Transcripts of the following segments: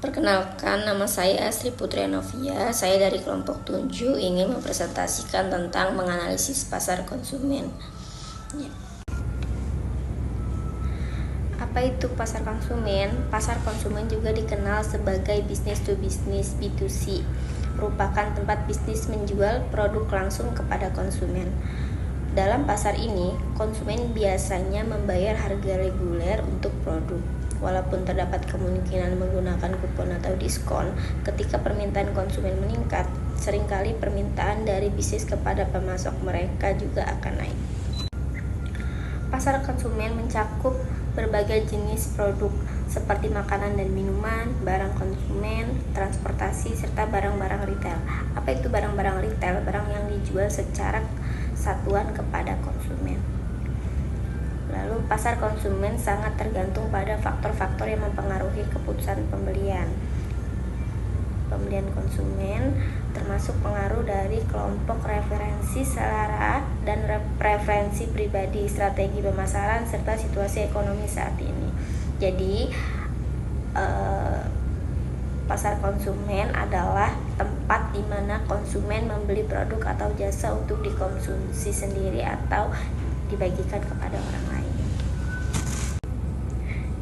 Perkenalkan, nama saya Asri Putri Novia. Saya dari kelompok 7 ingin mempresentasikan tentang menganalisis pasar konsumen. Ya. Apa itu pasar konsumen? Pasar konsumen juga dikenal sebagai business to business (B2C), merupakan tempat bisnis menjual produk langsung kepada konsumen. Dalam pasar ini, konsumen biasanya membayar harga reguler untuk produk. Walaupun terdapat kemungkinan menggunakan kupon atau diskon, ketika permintaan konsumen meningkat, seringkali permintaan dari bisnis kepada pemasok mereka juga akan naik. Pasar konsumen mencakup berbagai jenis produk seperti makanan dan minuman, barang konsumen, transportasi, serta barang-barang retail. Apa itu barang-barang retail? Barang yang dijual secara satuan kepada konsumen. Lalu pasar konsumen sangat tergantung pada faktor-faktor yang mempengaruhi keputusan pembelian konsumen, termasuk pengaruh dari kelompok referensi selera dan preferensi pribadi, strategi pemasaran, serta situasi ekonomi saat ini. Jadi pasar konsumen adalah tempat di mana konsumen membeli produk atau jasa untuk dikonsumsi sendiri atau dibagikan kepada orang lain.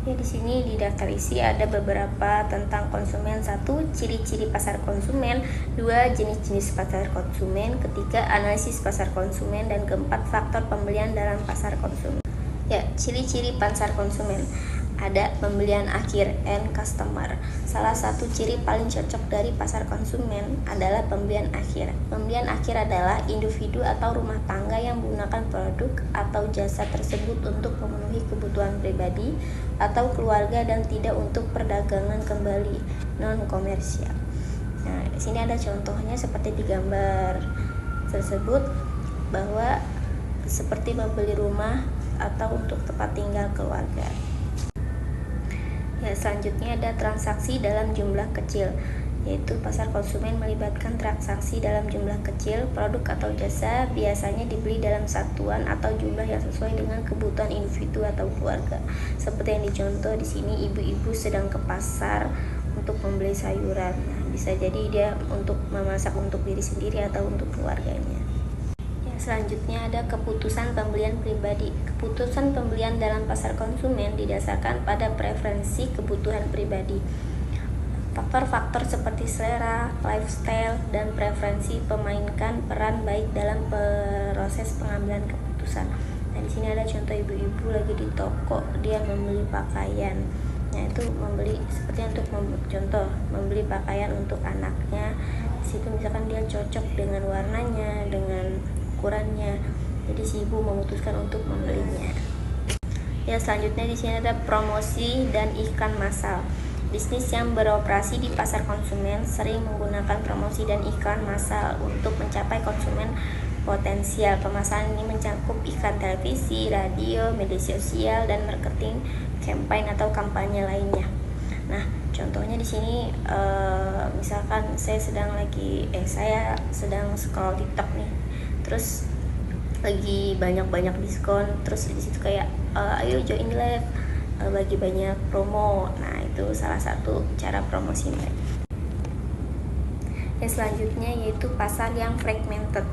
Ya, di sini di daftar isi ada beberapa tentang konsumen. 1. Ciri-ciri pasar konsumen. 2. Jenis-jenis pasar konsumen. 3. Analisis pasar konsumen. Dan keempat, faktor pembelian dalam pasar konsumen. Ya, ciri-ciri pasar konsumen. Ada pembelian akhir, end customer. Salah satu ciri paling cocok dari pasar konsumen adalah pembelian akhir. Pembelian akhir adalah individu atau rumah tangga yang menggunakan produk atau jasa tersebut untuk memenuhi kebutuhan pribadi atau keluarga dan tidak untuk perdagangan kembali, non komersial. Nah, di sini ada contohnya seperti di gambar tersebut, bahwa seperti membeli rumah atau untuk tempat tinggal keluarga. Ya, selanjutnya ada transaksi dalam jumlah kecil, yaitu pasar konsumen melibatkan transaksi dalam jumlah kecil. Produk atau jasa biasanya dibeli dalam satuan atau jumlah yang sesuai dengan kebutuhan individu atau keluarga. Seperti yang dicontoh di sini, ibu-ibu sedang ke pasar untuk membeli sayuran. Nah, bisa jadi dia untuk memasak untuk diri sendiri atau untuk keluarganya. Selanjutnya ada keputusan pembelian pribadi. Keputusan pembelian dalam pasar konsumen didasarkan pada preferensi kebutuhan pribadi. Faktor-faktor seperti selera, lifestyle, dan preferensi memainkan peran baik dalam proses pengambilan keputusan. Nah, di sini ada contoh ibu-ibu lagi di toko, dia membeli pakaian. Nah, itu membeli seperti untuk contoh membeli pakaian untuk anaknya. Di situ misalkan dia cocok dengan warnanya, dengan ukurannya, jadi si ibu memutuskan untuk membelinya. Ya, selanjutnya di sini ada promosi dan iklan massal. Bisnis yang beroperasi di pasar konsumen sering menggunakan promosi dan iklan massal untuk mencapai konsumen potensial. Pemasaran ini mencakup iklan televisi, radio, media sosial, dan marketing campaign atau kampanye lainnya. Nah, contohnya di sini misalkan saya sedang scroll TikTok nih, terus lagi banyak diskon, terus di situ kayak ayo join live, bagi banyak promo. Nah, itu salah satu cara promosi mereka. Yang selanjutnya yaitu pasar yang fragmented.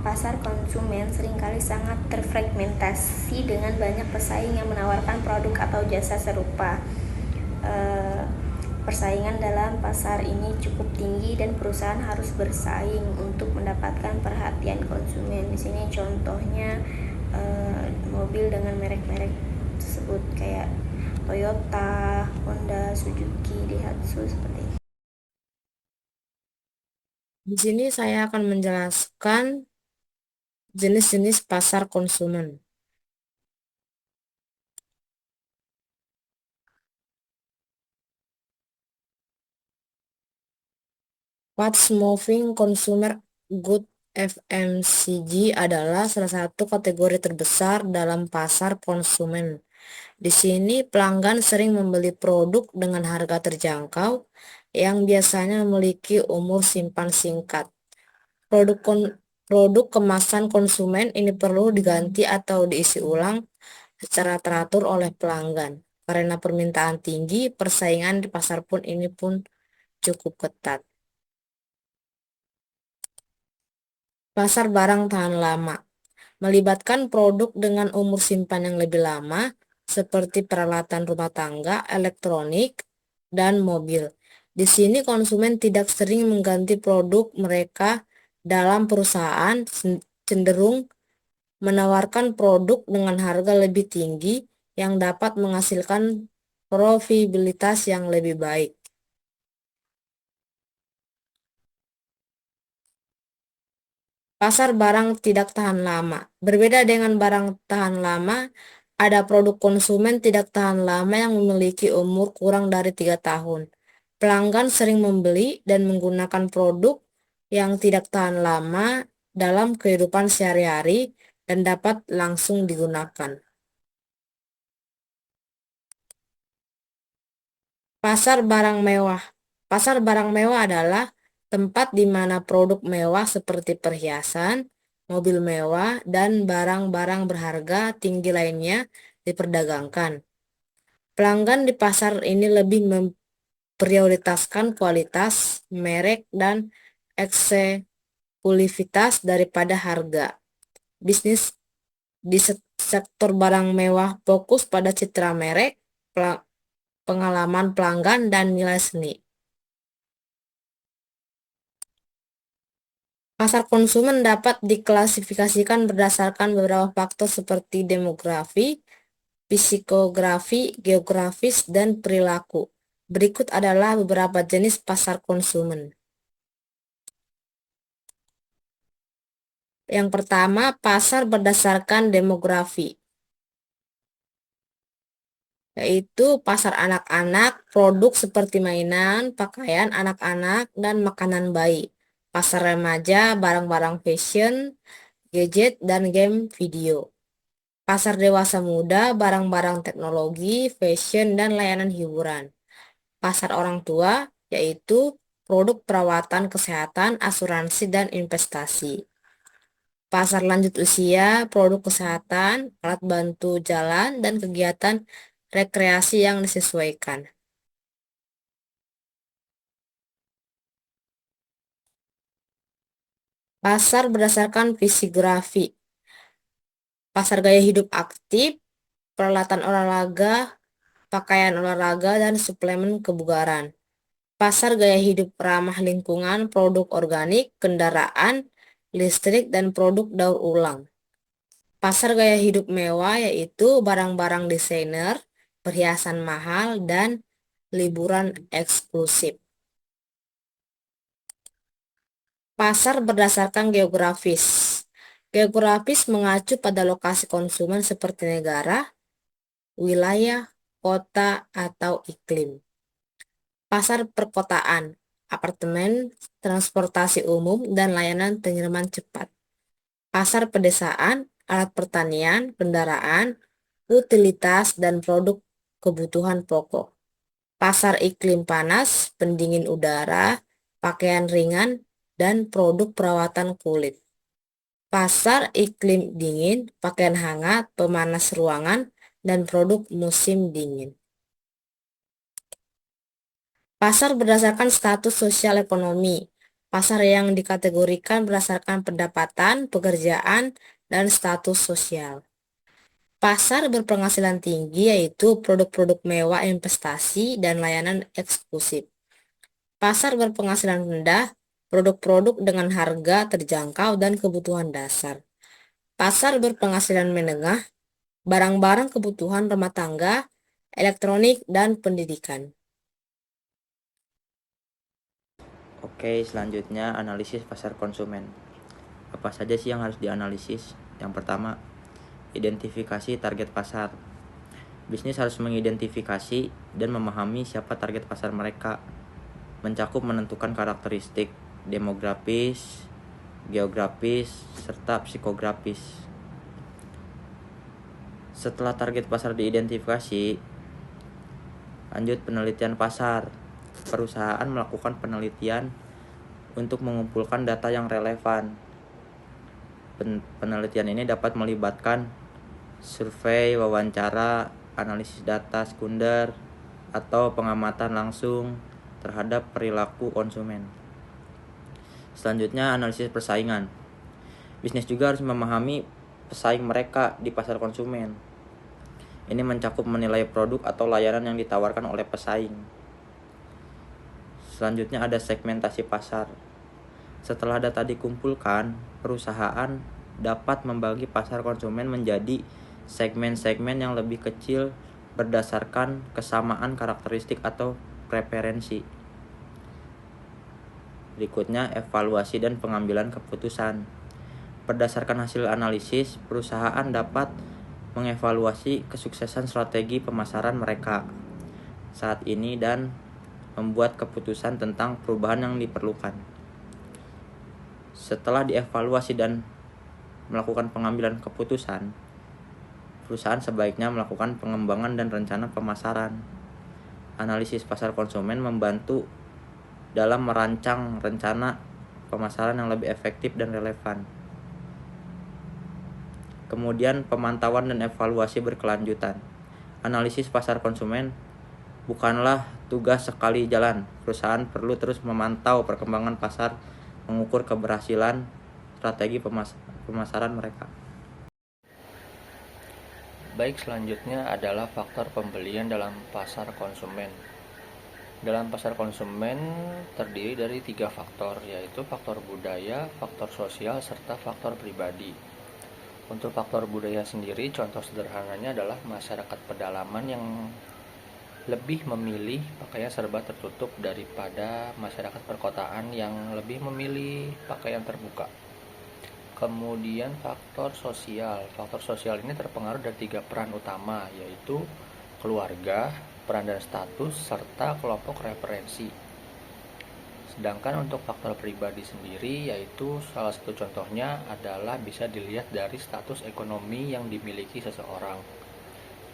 Pasar konsumen seringkali sangat terfragmentasi dengan banyak pesaing yang menawarkan produk atau jasa serupa. Persaingan dalam pasar ini cukup tinggi dan perusahaan harus bersaing untuk mendapatkan perhatian konsumen. Di sini contohnya mobil dengan merek-merek tersebut kayak Toyota, Honda, Suzuki, Daihatsu seperti itu. Di sini saya akan menjelaskan jenis-jenis pasar konsumen. Fast Moving Consumer Good (FMCG) adalah salah satu kategori terbesar dalam pasar konsumen. Di sini pelanggan sering membeli produk dengan harga terjangkau yang biasanya memiliki umur simpan singkat. Produk kemasan konsumen ini perlu diganti atau diisi ulang secara teratur oleh pelanggan. Karena permintaan tinggi, persaingan di pasar pun cukup ketat. Pasar barang tahan lama melibatkan produk dengan umur simpan yang lebih lama, seperti peralatan rumah tangga, elektronik, dan mobil. Di sini konsumen tidak sering mengganti produk mereka dalam perusahaan, cenderung menawarkan produk dengan harga lebih tinggi yang dapat menghasilkan profitabilitas yang lebih baik. Pasar barang tidak tahan lama. Berbeda dengan barang tahan lama, ada produk konsumen tidak tahan lama yang memiliki umur kurang dari 3 tahun. Pelanggan sering membeli dan menggunakan produk yang tidak tahan lama dalam kehidupan sehari-hari dan dapat langsung digunakan. Pasar barang mewah. Pasar barang mewah adalah tempat di mana produk mewah seperti perhiasan, mobil mewah, dan barang-barang berharga tinggi lainnya diperdagangkan. Pelanggan di pasar ini lebih memprioritaskan kualitas, merek, dan eksklusivitas daripada harga. Bisnis di sektor barang mewah fokus pada citra merek, pengalaman pelanggan, dan nilai seni. Pasar konsumen dapat diklasifikasikan berdasarkan beberapa faktor seperti demografi, psikografi, geografis, dan perilaku. Berikut adalah beberapa jenis pasar konsumen. Yang pertama, pasar berdasarkan demografi, yaitu pasar anak-anak, produk seperti mainan, pakaian anak-anak, dan makanan bayi. Pasar remaja, barang-barang fashion, gadget, dan game video. Pasar dewasa muda, barang-barang teknologi, fashion, dan layanan hiburan. Pasar orang tua, yaitu produk perawatan kesehatan, asuransi, dan investasi. Pasar lanjut usia, produk kesehatan, alat bantu jalan, dan kegiatan rekreasi yang disesuaikan. Pasar berdasarkan psikografi. Pasar gaya hidup aktif, peralatan olahraga, pakaian olahraga, dan suplemen kebugaran. Pasar gaya hidup ramah lingkungan, produk organik, kendaraan listrik, dan produk daur ulang. Pasar gaya hidup mewah yaitu barang-barang desainer, perhiasan mahal, dan liburan eksklusif. Pasar berdasarkan geografis. Geografis mengacu pada lokasi konsumen seperti negara, wilayah, kota, atau iklim. Pasar perkotaan, apartemen, transportasi umum, dan layanan pengiriman cepat. Pasar pedesaan, alat pertanian, kendaraan, utilitas, dan produk kebutuhan pokok. Pasar iklim panas, pendingin udara, pakaian ringan, dan produk perawatan kulit. Pasar iklim dingin, pakaian hangat, pemanas ruangan, dan produk musim dingin. Pasar berdasarkan status sosial ekonomi. Pasar yang dikategorikan berdasarkan pendapatan, pekerjaan, dan status sosial. Pasar berpenghasilan tinggi yaitu produk-produk mewah, investasi, dan layanan eksklusif. Pasar berpenghasilan rendah, produk-produk dengan harga terjangkau dan kebutuhan dasar. Pasar berpenghasilan menengah, barang-barang kebutuhan rumah tangga, elektronik, dan pendidikan. Oke, selanjutnya analisis pasar konsumen. Apa saja sih yang harus dianalisis? Yang pertama, identifikasi target pasar. Bisnis harus mengidentifikasi dan memahami siapa target pasar mereka. Mencakup menentukan karakteristik demografis, geografis, serta psikografis. Setelah target pasar diidentifikasi, lanjut penelitian pasar. Perusahaan melakukan penelitian untuk mengumpulkan data yang relevan. Penelitian ini dapat melibatkan survei, wawancara, analisis data sekunder, atau pengamatan langsung terhadap perilaku konsumen. Selanjutnya, analisis persaingan. Bisnis juga harus memahami pesaing mereka di pasar konsumen. Ini mencakup menilai produk atau layanan yang ditawarkan oleh pesaing. Selanjutnya ada segmentasi pasar. Setelah data dikumpulkan, perusahaan dapat membagi pasar konsumen menjadi segmen-segmen yang lebih kecil berdasarkan kesamaan karakteristik atau preferensi. Berikutnya, evaluasi dan pengambilan keputusan. Berdasarkan hasil analisis, perusahaan dapat mengevaluasi kesuksesan strategi pemasaran mereka saat ini dan membuat keputusan tentang perubahan yang diperlukan. Setelah dievaluasi dan melakukan pengambilan keputusan, perusahaan sebaiknya melakukan pengembangan dan rencana pemasaran. Analisis pasar konsumen membantu dalam merancang rencana pemasaran yang lebih efektif dan relevan. Kemudian pemantauan dan evaluasi berkelanjutan. Analisis pasar konsumen bukanlah tugas sekali jalan. Perusahaan perlu terus memantau perkembangan pasar, mengukur keberhasilan strategi pemasaran mereka. Baik, selanjutnya adalah faktor pembelian dalam pasar konsumen. Dalam pasar konsumen terdiri dari 3 faktor, yaitu faktor budaya, faktor sosial, serta faktor pribadi. Untuk faktor budaya sendiri, contoh sederhananya adalah masyarakat pedalaman yang lebih memilih pakaian serba tertutup daripada masyarakat perkotaan yang lebih memilih pakaian terbuka. Kemudian faktor sosial. Faktor sosial ini terpengaruh dari 3 peran utama, yaitu keluarga, peran dan status, serta kelompok referensi. Sedangkan untuk faktor pribadi sendiri, yaitu salah satu contohnya adalah bisa dilihat dari status ekonomi yang dimiliki seseorang.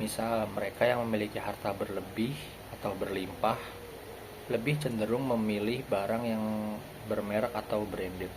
Misal, mereka yang memiliki harta berlebih atau berlimpah lebih cenderung memilih barang yang bermerek atau branded.